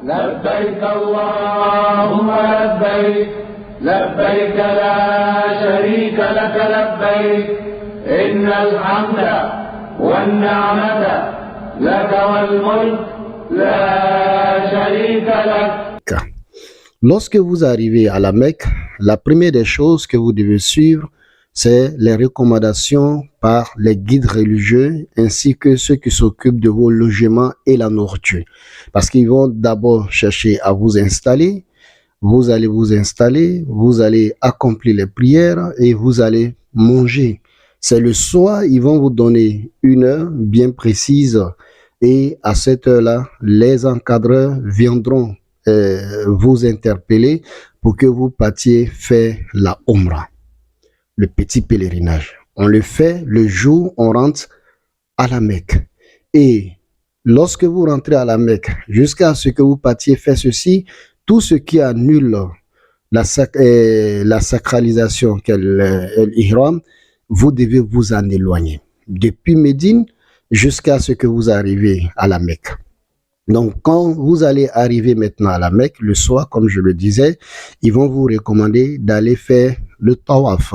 لبيك اللهم لبيك لبيك لا شريك لك لبيك إن الحمد والنعمة لك والملك لا شريك لك. Lorsque vous arrivez à la Mecque, la première des choses que vous devez suivre, c'est les recommandations par les guides religieux ainsi que ceux qui s'occupent de vos logements et la nourriture. Parce qu'ils vont d'abord chercher à vous installer, vous allez vous installer, vous allez accomplir les prières et vous allez manger. C'est le soir, ils vont vous donner une heure bien précise et à cette heure-là, les encadreurs viendront vous interpeller pour que vous partiez faire la Umrah, le petit pèlerinage. On le fait le jour où on rentre à la Mecque. Et lorsque vous rentrez à la Mecque, jusqu'à ce que vous partiez faire ceci, tout ce qui annule la sacralisation qu'est l'Ihram, vous devez vous en éloigner. Depuis Médine jusqu'à ce que vous arrivez à la Mecque. Donc, quand vous allez arriver maintenant à la Mecque, le soir, comme je le disais, ils vont vous recommander d'aller faire le tawaf.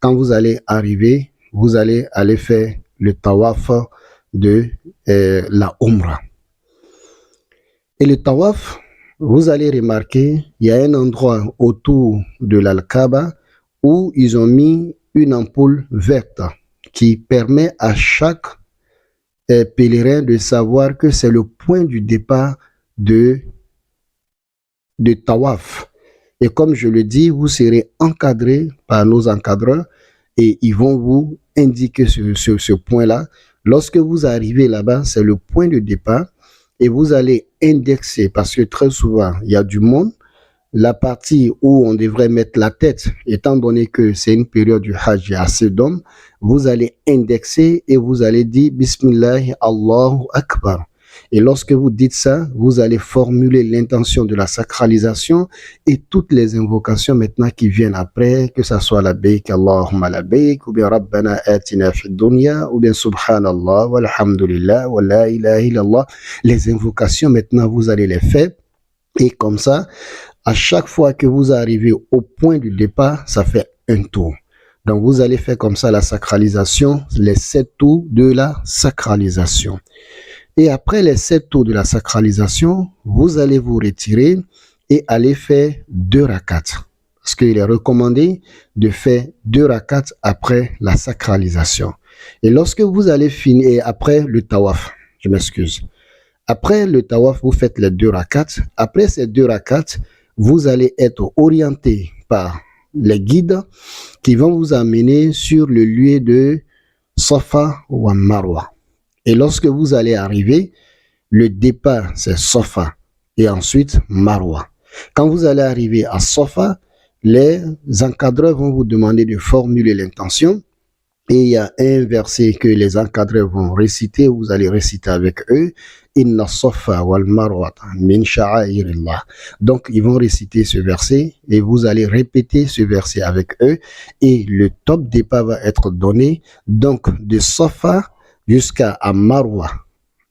Quand vous allez arriver, vous allez aller faire le tawaf de la Umrah. Et le tawaf, vous allez remarquer, il y a un endroit autour de l'Al-Kaaba où ils ont mis une ampoule verte qui permet à chaque pèlerin de savoir que c'est le point du départ de tawaf. Et comme je le dis, vous serez encadré par nos encadreurs et ils vont vous indiquer ce point-là. Lorsque vous arrivez là-bas, c'est le point de départ et vous allez indexer parce que très souvent, il y a du monde. La partie où on devrait mettre la tête, étant donné que c'est une période du Hajj, il y a assez d'hommes, vous allez indexer et vous allez dire Bismillah, Allahu Akbar. Et lorsque vous dites ça, vous allez formuler l'intention de la sacralisation et toutes les invocations maintenant qui viennent après, que ça soit la Baik, Allahumma la Baik, ou bien Rabbana atina fid dunya, ou bien Subhanallah, walhamdulillah, wa la ilaha illallah. Les invocations maintenant, vous allez les faire. Et comme ça, à chaque fois que vous arrivez au point du départ, ça fait un tour. Donc, vous allez faire comme ça la sacralisation, les 7 tours de la sacralisation. Et après les 7 tours de la sacralisation, vous allez vous retirer et aller faire 2 rakats. Parce qu'il est recommandé de faire 2 rakats après la sacralisation. Et lorsque vous allez finir, et après le tawaf, je m'excuse. Après le tawaf, vous faites les 2 rakats. Après ces 2 rakats, vous allez être orienté par les guides qui vont vous amener sur le lieu de Safa ou Marwa. Et lorsque vous allez arriver, le départ c'est Safa et ensuite Marwa. Quand vous allez arriver à Safa, les encadreurs vont vous demander de formuler l'intention. Et il y a un verset que les encadreurs vont réciter, vous allez réciter avec eux. Inna Safa wal Marwata min sha'airillah. Donc, ils vont réciter ce verset et vous allez répéter ce verset avec eux. Et le top départ va être donné, donc de Safa jusqu'à Marwa.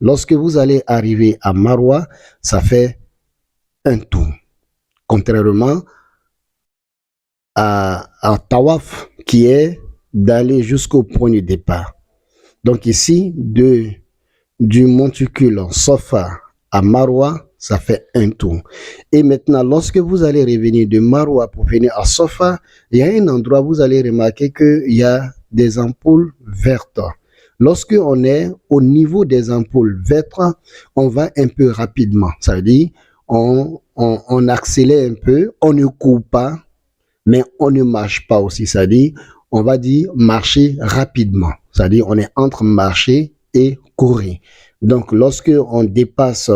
Lorsque vous allez arriver à Marwa, ça fait un tour. Contrairement à Tawaf qui est d'aller jusqu'au point de départ. Donc ici, du monticule Safa à Marwa, ça fait un tour. Et maintenant, lorsque vous allez revenir de Marwa pour venir à Safa, il y a un endroit où vous allez remarquer qu'il y a des ampoules vertes. Lorsque on est au niveau des ampoules vertes, on va un peu rapidement. Ça veut dire, on accélère un peu, on ne court pas, mais on ne marche pas aussi. C'est-à-dire, on va dire marcher rapidement. C'est-à-dire, on est entre marcher et courir. Donc, lorsque on dépasse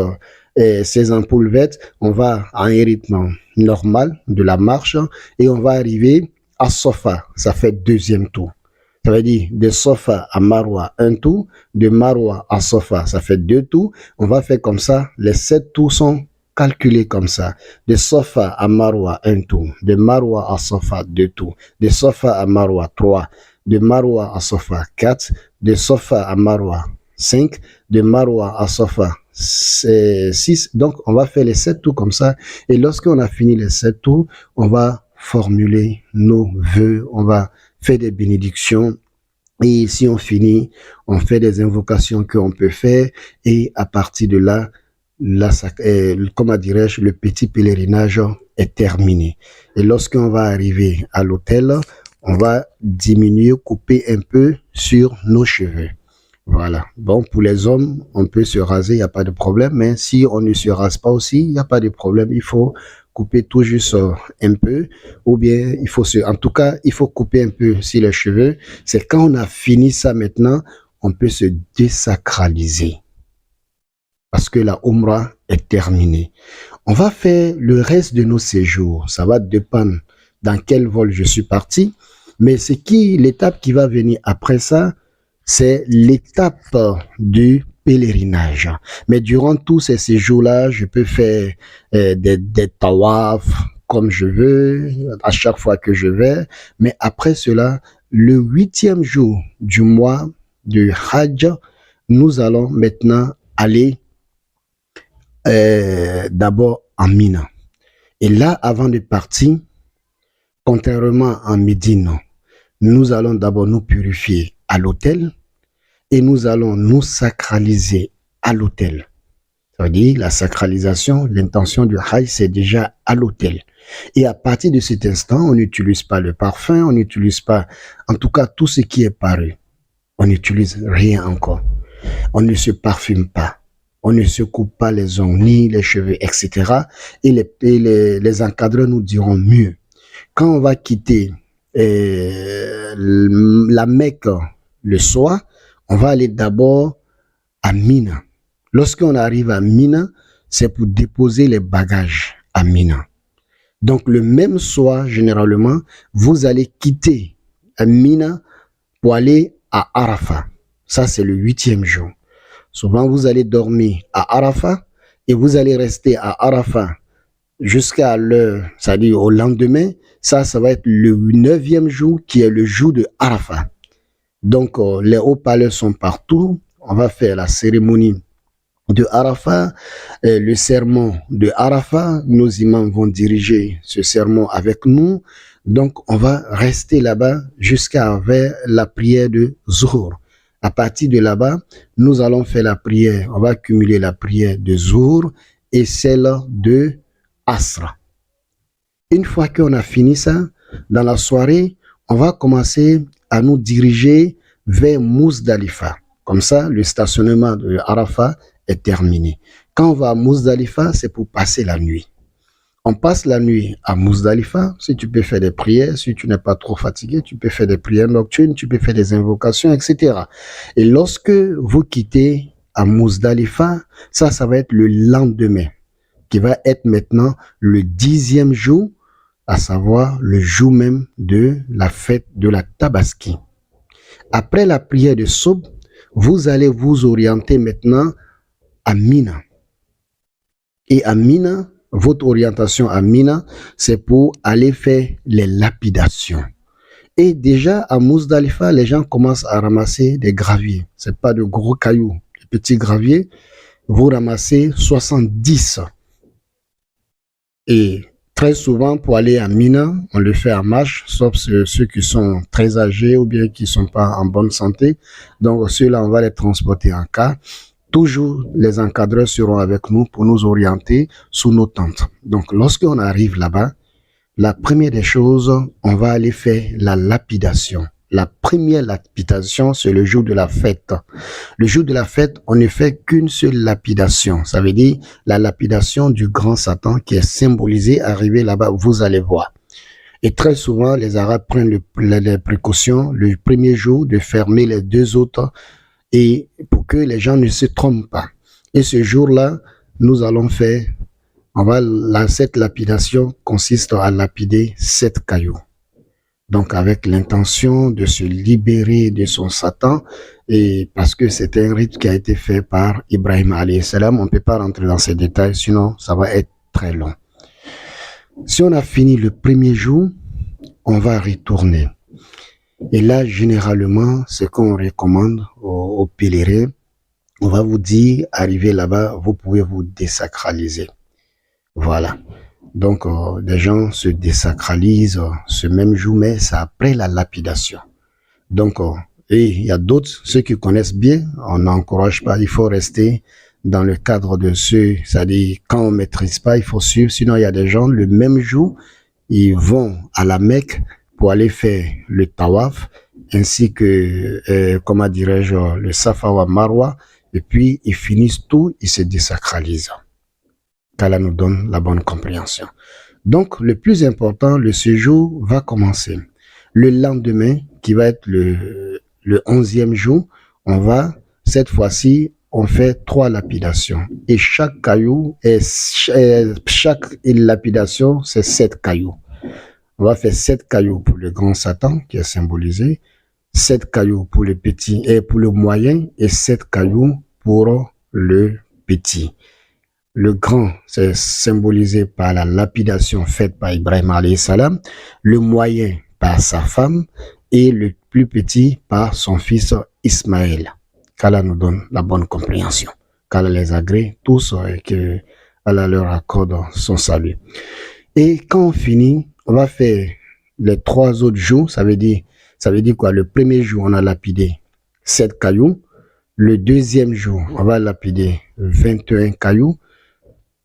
ces ampoules vertes, on va à un rythme normal de la marche et on va arriver à Safa. Ça fait deuxième tour. Ça veut dire de Safa à Marwa, un tour. De Marwa à Safa, ça fait 2 tours. On va faire comme ça. Les 7 tours sont calculés comme ça. De Safa à Marwa, un tour. De Marwa à Safa, 2 tours. De Safa à Marwa, 3. De Marwa à Safa, 4. De Safa à Marwa, 5, de Marwa à Safa, c'est 6. Donc, on va faire les 7 tours comme ça. Et lorsqu'on a fini les 7 tours, on va formuler nos vœux, on va faire des bénédictions. Et si on finit, on fait des invocations qu'on peut faire. Et à partir de là, comment dirais-je, le petit pèlerinage est terminé. Et lorsqu'on va arriver à l'hôtel, on va diminuer, couper un peu sur nos cheveux. Voilà. Bon, pour les hommes, on peut se raser, il n'y a pas de problème. Mais si on ne se rase pas aussi, il n'y a pas de problème. Il faut couper tout juste un peu. Ou bien, en tout cas, il faut couper un peu sur les cheveux. C'est quand on a fini ça maintenant, on peut se désacraliser. Parce que la Umrah est terminée. On va faire le reste de nos séjours. Ça va dépendre dans quel vol je suis parti. Mais l'étape qui va venir après ça, c'est l'étape du pèlerinage. Mais durant tous ces séjours-là, je peux faire des tawafs comme je veux, à chaque fois que je vais. Mais après cela, le 8e jour du mois du Hajj, nous allons maintenant aller d'abord en Mina. Et là, avant de partir, contrairement à Médine, nous allons d'abord nous purifier à l'hôtel et nous allons nous sacraliser à l'hôtel. Ça veut dire la sacralisation, l'intention du Hajj, c'est déjà à l'hôtel. Et à partir de cet instant, on n'utilise pas le parfum, on n'utilise pas, en tout cas, tout ce qui est paru. On n'utilise rien encore. On ne se parfume pas. On ne se coupe pas les ongles, ni les cheveux, etc. Et les encadreurs nous diront mieux. Quand on va quitter la Mecque le soir, on va aller d'abord à Mina. Lorsqu'on arrive à Mina, c'est pour déposer les bagages à Mina. Donc le même soir, généralement, vous allez quitter Mina pour aller à Arafat. Ça, c'est le 8e jour. Souvent, vous allez dormir à Arafat et vous allez rester à Arafat jusqu'à l'heure, c'est-à-dire au lendemain. Ça va être le 9e jour qui est le jour de Arafat. Donc, les haut-parleurs sont partout. On va faire la cérémonie de Arafat, le sermon de Arafat. Nos imams vont diriger ce sermon avec nous. Donc, on va rester là-bas jusqu'à vers la prière de Zuhur. À partir de là-bas, nous allons faire la prière. On va cumuler la prière de Zuhur et celle de Asra. Une fois qu'on a fini ça, dans la soirée, on va commencer à nous diriger vers Muzdalifa. Comme ça, le stationnement de Arafat est terminé. Quand on va à Muzdalifa, c'est pour passer la nuit. On passe la nuit à Muzdalifa. Si tu peux faire des prières, si tu n'es pas trop fatigué, tu peux faire des prières nocturnes, tu peux faire des invocations, etc. Et lorsque vous quittez à Muzdalifa, ça va être le lendemain, qui va être maintenant le 10e jour, à savoir le jour même de la fête de la Tabaski. Après la prière de Soub, vous allez vous orienter maintenant à Mina. Et à Mina, votre orientation à Mina, c'est pour aller faire les lapidations. Et déjà à Muzdalifa, les gens commencent à ramasser des graviers. C'est pas de gros cailloux, des petits graviers. Vous ramassez 70. Et très souvent, pour aller à Mina, on le fait en marche, sauf ceux qui sont très âgés ou bien qui ne sont pas en bonne santé. Donc, ceux-là, on va les transporter en car. Toujours, les encadreurs seront avec nous pour nous orienter sous nos tentes. Donc, lorsqu'on arrive là-bas, la première des choses, on va aller faire la lapidation. La première lapidation, c'est le jour de la fête. Le jour de la fête, on ne fait qu'une seule lapidation. Ça veut dire la lapidation du grand Satan qui est symbolisé. Arrivé là-bas, vous allez voir. Et très souvent, les Arabes prennent les précautions le premier jour de fermer les deux autres et pour que les gens ne se trompent pas. Et ce jour-là, nous allons faire, cette lapidation consiste à lapider 7 cailloux. Donc avec l'intention de se libérer de son Satan, et parce que c'est un rite qui a été fait par Ibrahim alayhi salam, on ne peut pas rentrer dans ces détails, sinon ça va être très long. Si on a fini le premier jour, on va retourner. Et là, généralement, ce qu'on recommande aux pèlerins, on va vous dire, arrivé là-bas, vous pouvez vous désacraliser. Voilà. Donc, des gens se désacralisent ce même jour, mais c'est après la lapidation. Donc, et il y a d'autres, ceux qui connaissent bien, on n'encourage pas, il faut rester dans le cadre de ceux, c'est-à-dire quand on maîtrise pas, il faut suivre, sinon il y a des gens, le même jour, ils vont à la Mecque pour aller faire le tawaf, ainsi que, comment dirais-je, le Safa wa Marwa, et puis ils finissent tout, ils se désacralisent. Qu'Allah nous donne la bonne compréhension. Donc, le plus important, le séjour va commencer. Le lendemain, qui va être le 11e jour, on va, cette fois-ci, on fait 3 lapidations. Et chaque caillou, chaque lapidation, c'est 7 cailloux. On va faire 7 cailloux pour le grand Satan, qui est symbolisé, 7 cailloux pour le petit et pour le moyen, et 7 cailloux pour le petit. Le grand, c'est symbolisé par la lapidation faite par Ibrahim alayhi salam, le moyen par sa femme et le plus petit par son fils Ismaël. Qu'Allah nous donne la bonne compréhension, qu'Allah les agrée tous et qu'Allah leur accorde son salut. Et quand on finit, on va faire les 3 autres jours, ça veut dire quoi? Le premier jour, on a lapidé 7 cailloux. Le deuxième jour, on va lapider 21 cailloux.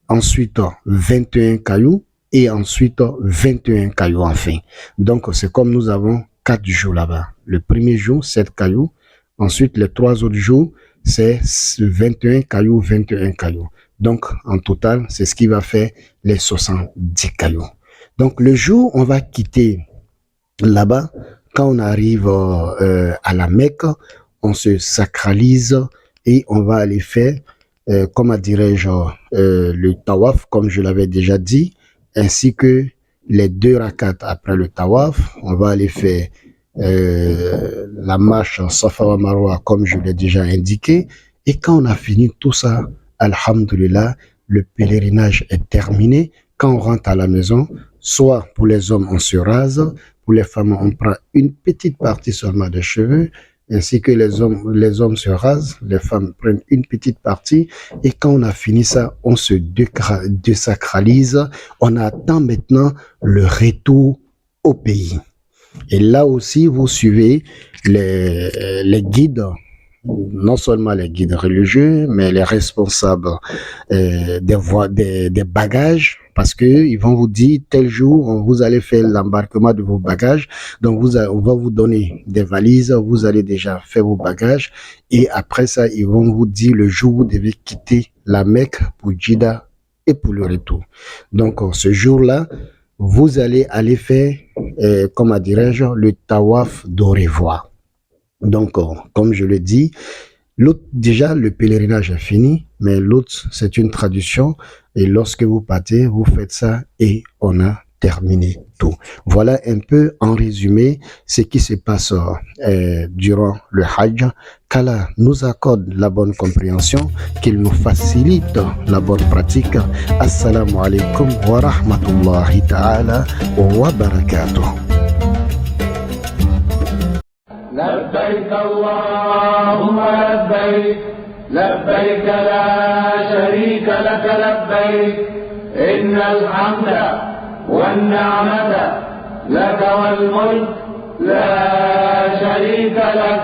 Ensuite, 21 cailloux. Et ensuite, 21 cailloux enfin. Donc, c'est comme nous avons 4 jours là-bas. Le premier jour, 7 cailloux. Ensuite, les 3 autres jours, c'est 21 cailloux, 21 cailloux. Donc, en total, c'est ce qui va faire les 70 cailloux. Donc, le jour où on va quitter là-bas, quand on arrive à la Mecque, on se sacralise et on va aller faire, comment dirais-je, le tawaf, comme je l'avais déjà dit, ainsi que les 2 rakats après le tawaf. On va aller faire la marche Safa wa Marwa, comme je l'ai déjà indiqué. Et quand on a fini tout ça, alhamdulillah, le pèlerinage est terminé. Quand on rentre à la maison, soit pour les hommes, on se rase, pour les femmes, on prend une petite partie seulement des cheveux, ainsi que les hommes se rasent, les femmes prennent une petite partie, et quand on a fini ça, on se désacralise, on attend maintenant le retour au pays. Et là aussi, vous suivez les guides, non seulement les guides religieux, mais les responsables des bagages, parce que ils vont vous dire tel jour vous allez faire l'embarquement de vos bagages. Donc on va vous donner des valises, vous allez déjà faire vos bagages, et après ça ils vont vous dire le jour où vous devez quitter la Mecque pour Jeddah et pour le retour. Donc ce jour-là, vous allez aller faire, comment dirais-je, le tawaf d'au revoir. Donc, comme je le dis, l'autre, déjà, le pèlerinage est fini, mais l'autre, c'est une tradition. Et lorsque vous partez, vous faites ça et on a terminé tout. Voilà un peu en résumé ce qui se passe durant le Hajj. Qu'Allah nous accorde la bonne compréhension, qu'il nous facilite la bonne pratique. Assalamu alaikum wa rahmatullahi ta'ala wa barakatuh. لبيك اللهم لبيك لبيك لا شريك لك لبيك إن الحمد والنعمة لك والملك لا شريك لك